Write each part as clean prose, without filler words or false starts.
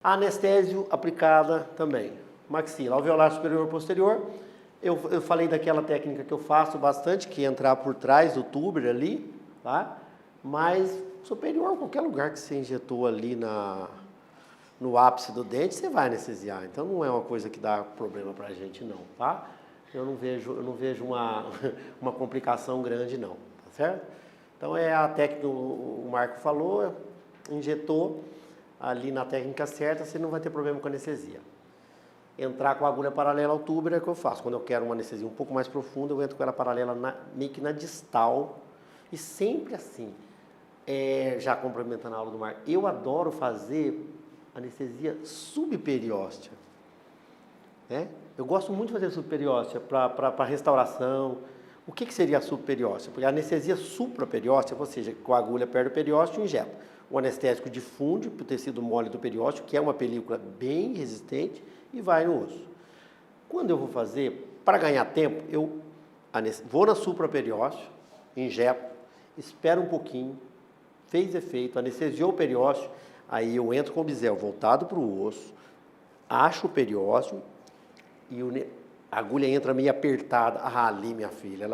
Anestésio aplicada também. Maxila, alveolar superior e posterior. Eu falei daquela técnica que eu faço bastante, que é entrar por trás do tuber ali, tá? Mas superior, qualquer lugar que você injetou ali no ápice do dente, você vai anestesiar. Então não é uma coisa que dá problema pra gente não, tá? Eu não vejo uma complicação grande não, tá certo? Então é a técnica que o Marco falou, injetou ali na técnica certa, você não vai ter problema com anestesia. Entrar com a agulha paralela ao tuber é o que eu faço. Quando eu quero uma anestesia um pouco mais profunda, eu entro com ela paralela meio que na distal. E sempre assim, já complementando a aula do Marco, eu adoro fazer anestesia subperióstea. Né? Eu gosto muito de fazer subperióstea para restauração. O que seria a subperióstea? Porque a anestesia supraperióstea, ou seja, com a agulha perto do periósteo, injeta. O anestésico difunde para o tecido mole do periósteo, que é uma película bem resistente, e vai no osso. Quando eu vou fazer, para ganhar tempo, eu vou na supraperiósteo, injeto, espero um pouquinho, fez efeito, anestesiou o periósteo, aí eu entro com o bisel voltado para o osso, acho o periósteo e a agulha entra meio apertada. Ah, ali, minha filha,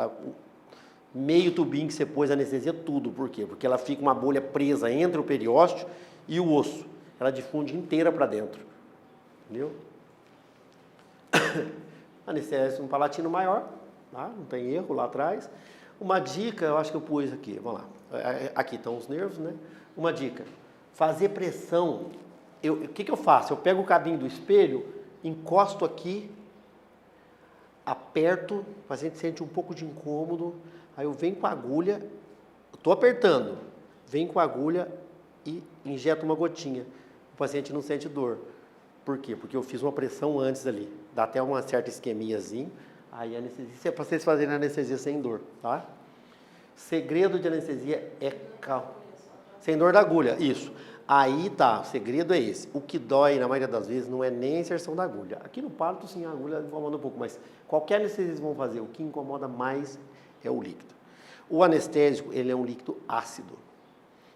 meio tubinho que você pôs anestesia tudo. Por quê? Porque ela fica uma bolha presa entre o periósteo e o osso. Ela difunde inteira para dentro. Entendeu? Anestésico um palatino maior, tá? Não tem erro lá atrás. Uma dica, eu acho que eu pus aqui, vamos lá. Aqui estão os nervos, né? Uma dica, fazer pressão. O que eu faço? Eu pego o cabinho do espelho, encosto aqui, aperto, o paciente sente um pouco de incômodo, aí eu venho com a agulha, estou apertando, venho com a agulha e injeto uma gotinha. O paciente não sente dor. Por quê? Porque eu fiz uma pressão antes ali. Dá até uma certa isquemiazinha. Aí a anestesia, é para vocês fazerem anestesia sem dor, tá? Segredo de anestesia é calma. Sem dor da agulha, isso. Aí tá, o segredo é esse. O que dói, na maioria das vezes, não é nem a inserção da agulha. Aqui no parto, sim, a agulha incomoda um pouco, mas qualquer anestesia que vão fazer, o que incomoda mais é o líquido. O anestésico, ele é um líquido ácido.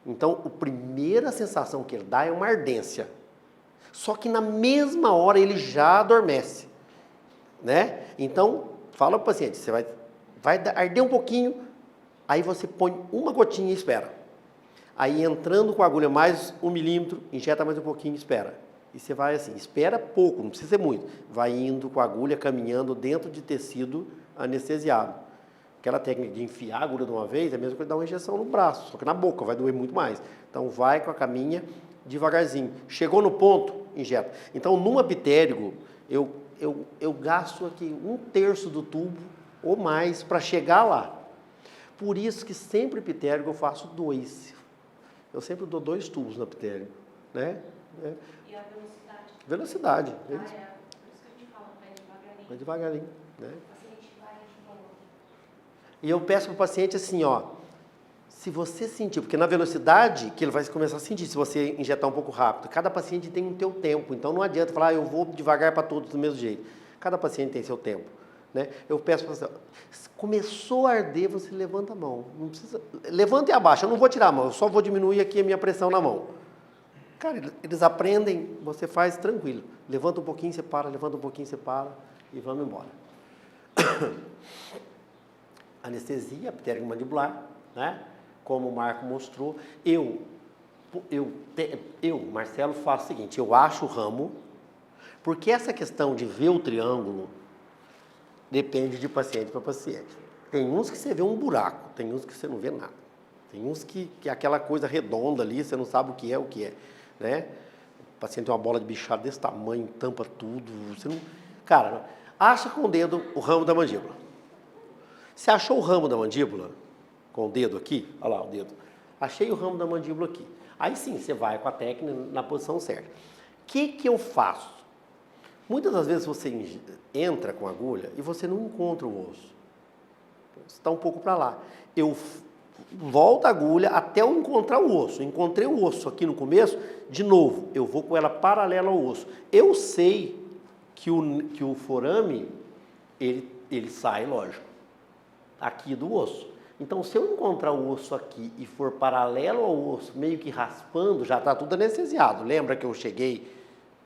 Então, a primeira sensação que ele dá é uma ardência. Só que na mesma hora ele já adormece, né? Então, fala para o paciente, você vai arder um pouquinho, aí você põe uma gotinha e espera. Aí entrando com a agulha mais 1 milímetro, injeta mais um pouquinho e espera. E você vai assim, espera pouco, não precisa ser muito. Vai indo com a agulha, caminhando dentro de tecido anestesiado. Aquela técnica de enfiar a agulha de uma vez é a mesma coisa de dar uma injeção no braço, só que na boca, vai doer muito mais. Então vai com a caminha devagarzinho. Chegou no ponto, injeta. Então, numa pitérigo, eu gasto aqui 1/3 do tubo ou mais para chegar lá. Por isso que sempre pitérigo eu faço 2. Eu sempre dou 2 tubos na pitérigo, né? E a velocidade? Velocidade. Por isso que a gente fala, vai devagarinho. Vai devagarinho, né? O paciente vai de boa. E eu peço para o paciente assim, ó, se você sentir, porque na velocidade que ele vai começar a sentir, se você injetar um pouco rápido, cada paciente tem o seu tempo, então não adianta falar, eu vou devagar para todos do mesmo jeito. Cada paciente tem seu tempo, né? Eu peço para você, começou a arder, você levanta a mão, não precisa, levanta e abaixa, eu não vou tirar a mão, eu só vou diminuir aqui a minha pressão na mão. Cara, eles aprendem, você faz tranquilo, levanta um pouquinho, você para, levanta um pouquinho, você para e vamos embora. Anestesia, pitérigo mandibular, né? Como o Marco mostrou, eu, Marcelo, faço o seguinte, eu acho o ramo, porque essa questão de ver o triângulo depende de paciente para paciente. Tem uns que você vê um buraco, tem uns que você não vê nada. Tem uns que é aquela coisa redonda ali, você não sabe o que é, né? O paciente tem uma bola de bichado desse tamanho, tampa tudo, você não... Cara, acha com o dedo o ramo da mandíbula. Você achou o ramo da mandíbula? Com o dedo aqui, olha lá o dedo. Achei o ramo da mandíbula aqui. Aí sim, você vai com a técnica na posição certa. O que eu faço? Muitas das vezes você entra com a agulha e você não encontra o osso. Você está um pouco para lá. Eu volto a agulha até eu encontrar o osso. Encontrei o osso aqui no começo, de novo, eu vou com ela paralela ao osso. Eu sei que o forame, ele sai, lógico, aqui do osso. Então, se eu encontrar o osso aqui e for paralelo ao osso, meio que raspando, já está tudo anestesiado. Lembra que eu cheguei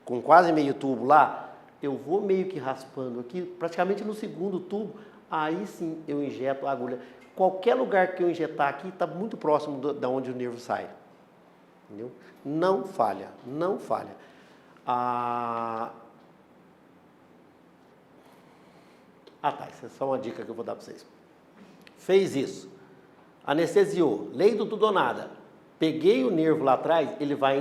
com quase meio tubo lá, eu vou meio que raspando aqui, praticamente no segundo tubo, aí sim eu injeto a agulha. Qualquer lugar que eu injetar aqui está muito próximo da onde o nervo sai. Entendeu? Não falha, não falha. Tá, isso é só uma dica que eu vou dar para vocês. Fez isso, anestesiou, lei do tudo ou nada. Peguei o nervo lá atrás, ele vai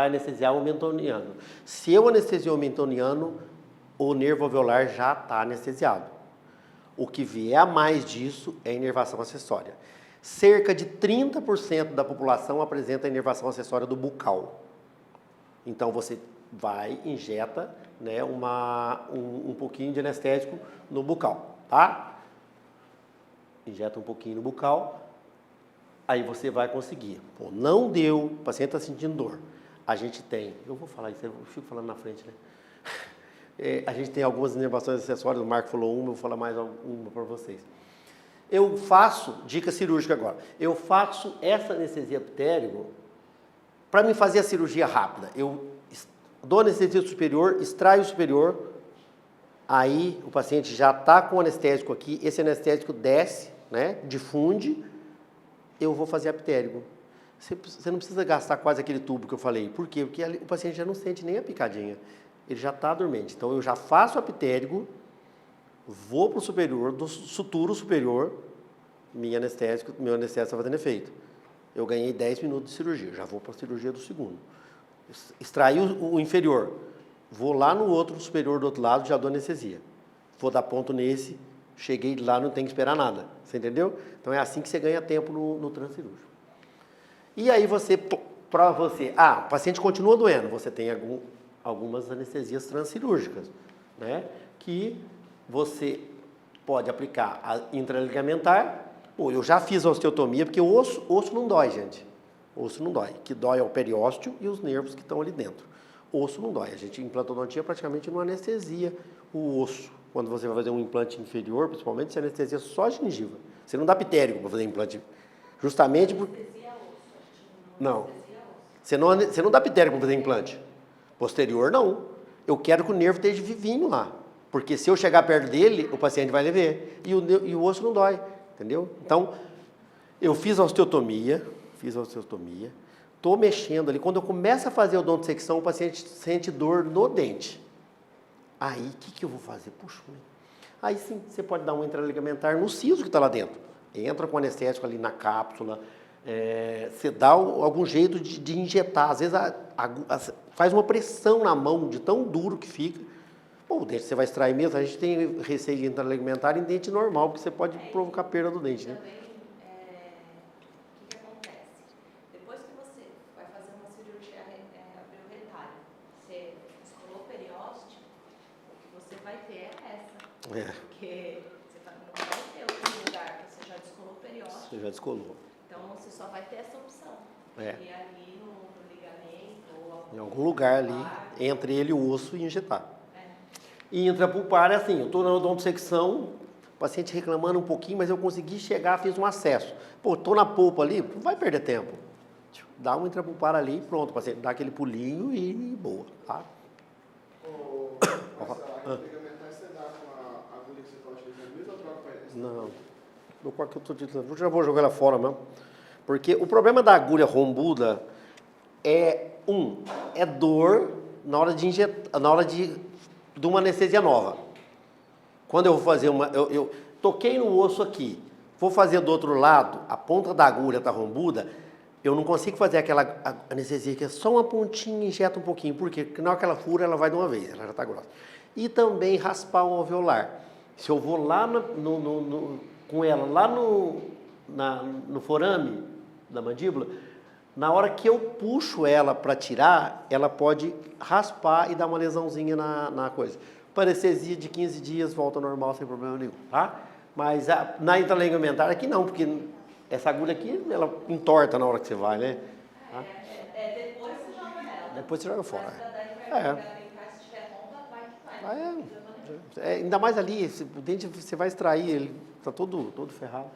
anestesiar o mentoniano. Se eu anestesiar o mentoniano, o nervo alveolar já está anestesiado. O que vier a mais disso é inervação acessória. Cerca de 30% da população apresenta inervação acessória do bucal. Então você vai, injeta, né, um pouquinho de anestésico no bucal, tá? Injeta um pouquinho no bucal, aí você vai conseguir. Pô, não deu, o paciente está sentindo dor. A gente tem, eu vou falar isso, eu fico falando na frente, né? A gente tem algumas inervações acessórias, o Marco falou uma, eu vou falar mais uma para vocês. Eu faço, dica cirúrgica agora, eu faço essa anestesia epitérico para me fazer a cirurgia rápida. Eu dou anestesia superior, extraio o superior, aí o paciente já está com o anestésico aqui, esse anestésico desce, né, difunde, eu vou fazer epitérico. Você não precisa gastar quase aquele tubo que eu falei. Por quê? Porque o paciente já não sente nem a picadinha. Ele já está dormente. Então, eu já faço o epitérico, vou para o superior, suturo o superior, meu anestésico está fazendo efeito. Eu ganhei 10 minutos de cirurgia, já vou para a cirurgia do segundo. Extraí o inferior, vou lá no outro superior do outro lado, já dou anestesia. Vou dar ponto nesse, cheguei lá, não tem que esperar nada. Você entendeu? Então, é assim que você ganha tempo no transcirúrgico. E aí o paciente continua doendo, você tem algumas anestesias transcirúrgicas, né? Que você pode aplicar a intraligamentar. Pô, eu já fiz a osteotomia, porque o osso não dói, gente. Osso não dói. O que dói é o periósteo e os nervos que estão ali dentro. Osso não dói. A gente, implantodontia, praticamente não anestesia o osso. Quando você vai fazer um implante inferior, principalmente, você anestesia só a gengiva. Você não dá pitérico para fazer implante. Justamente por... Não. Você não dá pitérico para fazer implante. Posterior, não. Eu quero que o nervo esteja vivinho lá. Porque se eu chegar perto dele, o paciente vai ver. E o osso não dói. Entendeu? Então, eu fiz a osteotomia. Estou mexendo ali. Quando eu começo a fazer a odontosecção, o paciente sente dor no dente. Aí, o que eu vou fazer? Puxa, aí sim, você pode dar um intraligamentar no siso que está lá dentro. Entra com anestésico ali na cápsula. Você dá algum jeito de injetar. Às vezes faz uma pressão na mão de tão duro que fica. Bom, o dente você vai extrair mesmo. A gente tem receio de intraligamentar em dente normal, porque você pode provocar perda do dente, né? Também, o que acontece? Depois que você vai fazer uma cirurgia abrir-retalho, você descolou o periósteo, o que você vai ter é essa. Porque você não vai ter outro lugar, você já descolou o periósteo. Você já descolou. Então, você só vai ter essa opção. E ali no ligamento ou em algum lugar ali, entre ele e o osso e injetar. E intrapulpar é assim, eu estou na odontosecção, o paciente reclamando um pouquinho, mas eu consegui chegar, fiz um acesso. Pô, estou na polpa ali, não vai perder tempo. Dá um intrapulpar ali, pronto, o paciente dá aquele pulinho e boa, tá? Marcelo, ligamentar você dá com a agulha que você está utilizando mesmo ou troca para eles? Não, qual que eu estou utilizando? Eu já vou jogar ela fora mesmo. Porque o problema da agulha rombuda é dor na hora de injetar, na hora de uma anestesia nova. Quando eu vou fazer eu toquei no osso aqui, vou fazer do outro lado, a ponta da agulha está rombuda, eu não consigo fazer aquela anestesia que é só uma pontinha e injeta um pouquinho. Por quê? Porque na hora que ela fura, ela vai de uma vez, ela já está grossa. E também raspar o alveolar. Se eu vou lá com ela, lá no forame da mandíbula, na hora que eu puxo ela para tirar, ela pode raspar e dar uma lesãozinha na coisa. Parestesia de 15 dias, volta ao normal sem problema nenhum, tá? Mas na intraligamentar aqui não, porque essa agulha aqui, ela entorta na hora que você vai, né? Tá? depois você joga ela. Depois você joga fora. Se tiver ponta, vai. Ainda mais ali, o dente você vai extrair, ele está todo ferrado.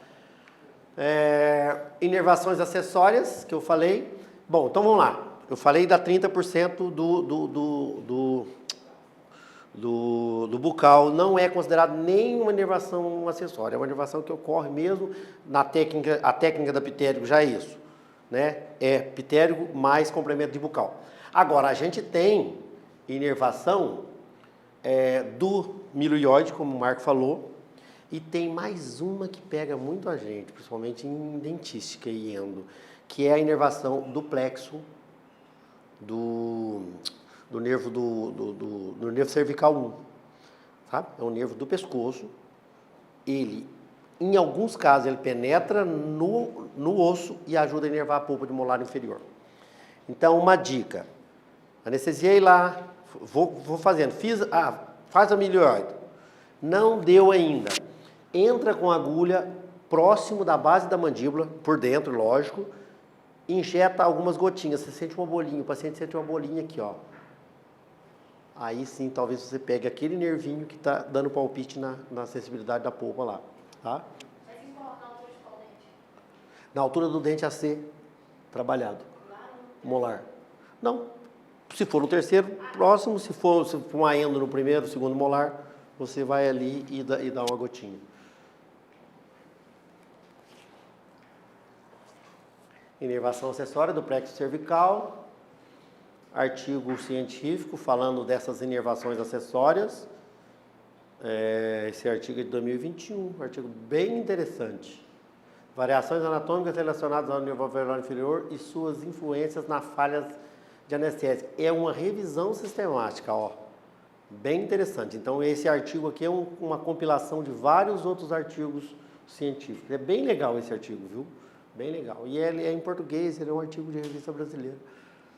Inervações acessórias, que eu falei. Bom, então vamos lá. eu falei da 30% do bucal, não é considerado nenhuma inervação acessória, é uma inervação que ocorre mesmo na técnica, a técnica da pitérico já é isso, né? É pitérico mais complemento de bucal. Agora, a gente tem inervação do milioide, como o Marco falou, e tem mais uma que pega muito a gente, principalmente em dentística e endo, que é a inervação do plexo do nervo do nervo cervical 1, sabe? É um nervo do pescoço. Ele, em alguns casos, ele penetra no osso e ajuda a inervar a polpa de molar inferior. Então, uma dica: anestesiei lá, vou fazendo, faz a milioide, não deu ainda. Entra com a agulha próximo da base da mandíbula, por dentro, lógico, injeta algumas gotinhas. Você sente uma bolinha, o paciente sente uma bolinha aqui, ó. Aí sim, talvez você pegue aquele nervinho que está dando palpite na sensibilidade da polpa lá, tá? Mas em qual, na altura de qual dente? Na altura do dente a ser trabalhado. Molar. Não. Se for no terceiro, próximo. Se for uma endo no primeiro, segundo molar, você vai ali e dá uma gotinha. Inervação acessória do plexo cervical. Artigo científico falando dessas inervações acessórias. Esse artigo é de 2021, um artigo bem interessante. Variações anatômicas relacionadas ao nervo alveolar inferior e suas influências nas falhas de anestésica. É uma revisão sistemática, ó. Bem interessante. Então, esse artigo aqui é uma compilação de vários outros artigos científicos. É bem legal esse artigo, viu? Bem legal. E ele é em português, ele é um artigo de revista brasileira.